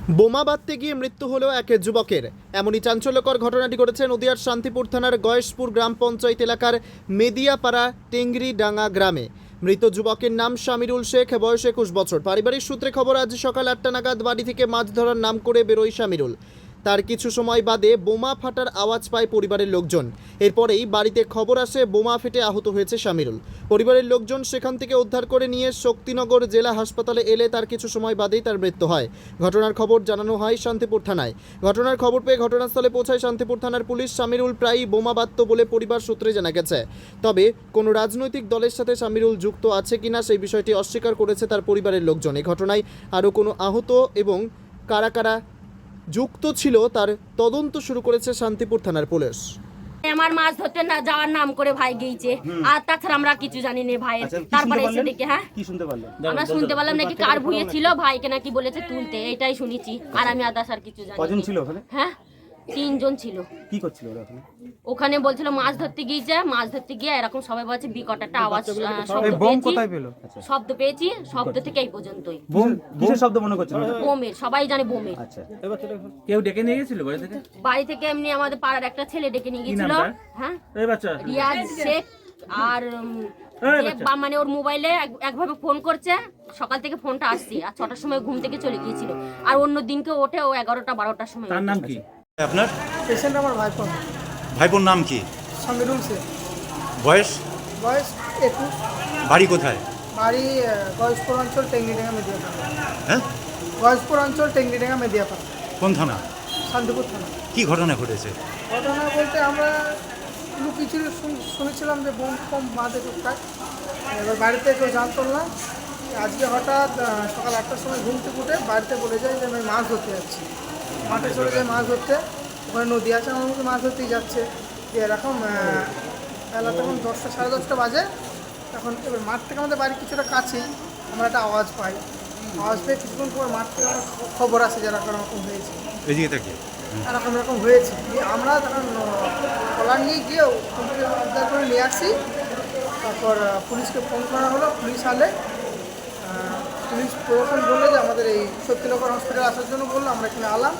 বোমা বাঁধতে গিয়ে মৃত্যু হলো এক যুবকের। এমনই চাঞ্চল্যকর ঘটনাটি ঘটেছে নদিয়ার শান্তিপুর থানার গয়েশপুর গ্রাম পঞ্চায়েত এলাকার মেদিয়াপাড়া টেংরিডাঙ্গা গ্রামে। মৃত যুবকের নাম শামিরুল শেখ, বয়স 21 বছর। পারিবারিক সূত্রে খবর, আজ সকাল 8টা নাগাদ বাড়ি থেকে মাছ ধরার নাম করে বেরোয় শামিরুল। তার কিছু সময় বাদে বোমা ফাটার আওয়াজ পায় পরিবারের লোকজন। এরপরেই বাড়িতে খবর আসে বোমা ফেটে আহত হয়েছে শামিরুল। পরিবারের লোকজন সেখান থেকে উদ্ধার করে নিয়ে শক্তিনগর জেলা হাসপাতালে এলে তার কিছু সময় বাদেই তার মৃত্যু হয়। ঘটনার খবর জানানো হয় শান্তিপুর থানায়। ঘটনার খবর পেয়ে ঘটনাস্থলে পৌঁছায় শান্তিপুর থানার পুলিশ। শামিরুল প্রায়ই বোমা বাঁধত বলে পরিবার সূত্রে জানা গেছে। তবে কোনো রাজনৈতিক দলের সাথে শামিরুল যুক্ত আছে কিনা সেই বিষয়টি অস্বীকার করেছে তার পরিবারের লোকজন। এই ঘটনায় আরও কোনো আহত এবং কারা কারা যুক্ত ছিল তার তদন্ত শুরু করেছে শান্তিপুর থানার পুলিশ। আমার মাছ ধরতে না যাওয়ার নাম করে ভাই গিয়েছে, আর তাছাড়া আমরা কিছু জানি না ভাই। তারপরে এসে দেখে কি শুনতে পারলেন? আমরা শুনতে পারলাম নাকি কার ভুঁয়ে ছিল, ভাইকে নাকি বলেছে তুলতে, এইটাই শুনেছি। আর আমি আদার্স আর কিছু জানি না। কজন ছিল ওখানে? হ্যাঁ, 3 জন ছিল। কি করছিল ওরা ওখানে? ওখানে বলছিল মাছ ধরতে গিয়েছে, মাছ ধরতে গিয়ে এরকম সবাই বলছে বিকট একটা আওয়াজ, শব্দ পেয়েছি, শব্দ থেকে এই পর্যন্তই। বোম কিসের শব্দ মনে করছেন? বোমের, সবাই জানে বোমের। আচ্ছা, কেউ ডেকে নিয়ে গেছিল বাড়ি থেকে? বাড়ি থেকে এমনি আমাদের পাড়ার একটা ছেলে ডেকে নিয়ে গেছিল। হ্যাঁ, এই বাচ্চা রিয়াজ শেখ। আর মানে ওর মোবাইলে একভাবে ফোন করছে, সকাল থেকে ফোনটা আসছে, আর 6টার সময় ঘুম থেকে চলে গিয়েছিল। আর অন্য দিনকে ওঠে ও 11টা 12টার সময়। তার নাম কি? আপনার পেশেন্ট আমার ভাইপো। ভাইপোর নাম কি? শামিরুল শেখ। বয়স? বয়স 21। বাড়ি কোথায়? বাড়ি গয়েশপুর অঞ্চল টেংরিডাঙ্গা মেদিয়াপাড়া। হ্যাঁ, গয়েশপুর অঞ্চল টেংরিডাঙ্গা মেদিয়াপাড়া, কোন থানা? শান্তিপুর থানা। কি ঘটনা ঘটেছে? ঘটনা বলতে আমরা কিছু শুনেছিলাম যে বোম ফোম বাঁধে টুকটাক। এবার বাড়িতে কেউ জানতো না। আজকে হঠাৎ সকাল 8টার সময় ঘুম থেকে উঠে বাড়িতে বলে যায় যে আমি মাছ ধরতে যাচ্ছি। মাঠে চলে যায় মাছ ধরতে, ওখানে নদী আছে, আমার মধ্যে মাছ ধরতেই যাচ্ছে। এরকম বেলা তখন 10টা সাড়ে 10টা বাজে। তখন এবার মাঠ থেকে আমাদের বাড়ি কিছুটা কাছেই আমরা একটা আওয়াজ পাই। আওয়াজ পেয়ে কিছুক্ষণ পর মাঠ থেকে আমার খবর আসে যে এরকম হয়েছে, এদিকে থাকি এরকম হয়েছে। আমরা তখন কলার নিয়ে গিয়েও উদ্ধার করে নিয়ে আসি। তারপর পুলিশকে ফোন করা হলো, পুলিশ আলে পুলিশ প্রশাসন বললো যে আমাদের এই শক্তিনগর হসপিটাল আসার জন্য বললো। আমরা এখানে আলাম।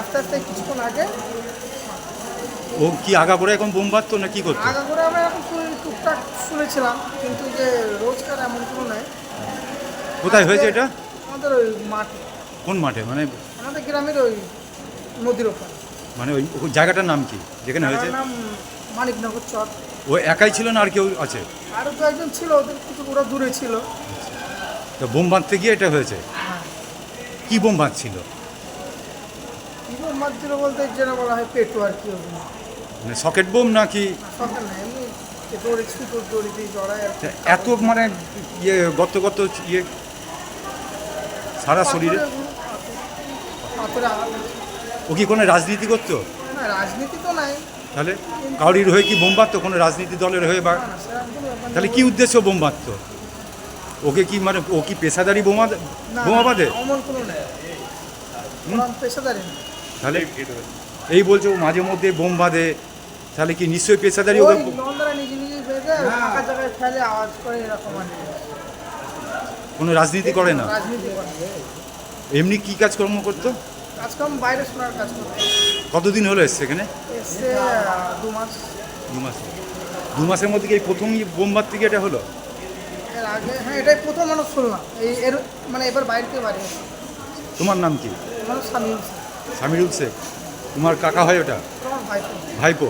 আস্তে আস্তে কিছুক্ষণ আগে ও কি আগা করে এখন বোম বাঁধতো না কি করতো? আগা করে আমরা এখন টুকটাক শুনেছিলাম, কিন্তু যে রোজকার এমন কোনো নয়। কোথায় হয়েছে এটা? আমাদের ওই মাঠে। কোন মাঠে? মানে আমাদের গ্রামের ওই নদীর ওপর। মানে ওই জায়গাটার নাম কি যেখানে হয়েছে? নাম মানিকনগর চর। ও একাই ছিল না আর কেউ আছে? আরও দু একজন ছিল, ওদের কিছু ওরা দূরে ছিল। তো বোম বাঁধতে গিয়ে এটা হয়েছে? কি বোম বাঁধছিল? কি বোম বাঁধছিল বলতে যেটা বলা হয় পেটু আর কি। ওগুলো মানে সকেট বোম নাকি? সকাল না, এমনি দড়ি ছুটো দড়ি দিয়ে জড়ায় আর কি। এত মানে ইয়ে গত ইয়ে সারা শরীরে? পাথরে আঘাত। ও কি কোনো রাজনীতি করতো? না, রাজনীতি তো নাই। তাহলে কাউরির হয়ে কি বোম বাঁধতো? কোনো রাজনীতি দলের হয়ে? বা না, সেরকম কোনো ব্যাপার তাহলে নেই। কি উদ্দেশ্য বোম বাঁধতো? ওকে কি মানে ও কি পেশাদারি বোমা না, বোমা বাঁধে? অমন কোনো নেই, ওরা পেশাদারি না। তাহলে এই বলছে ও মাঝে মধ্যে বোম বাঁধে, তাহলে কি নিশ্চয়ই পেশাদারি? ওই ওকে নন্দরা নিজে নিজেই বেঁধে ফাঁকা জায়গায় ফেলে, আওয়াজ করে, এরকম আর কি। কোনো রাজনীতি করে না? রাজনীতি করে না। এমনি কি কাজকর্ম করতো? কাজকাম বাইরে শোনার কাজ করে। কতদিন হলো এসছে এখানে? এসছে 2 মাস। 2 মাস। 2 মাসের মধ্যে কি এই প্রথমই বোম বাঁধতে গিয়ে এটা হলো? এর আগে হ্যাঁ, এটাই প্রথম মানুষ শুনলাম। এর মানে এবার বাইরে থেকে বাড়ি এসে। তোমার নাম কি? মানুষ স্বামী শামিরুল শেখ। তোমার কাকা হয় ওটা? আমার ভাইপো। ভাইপো?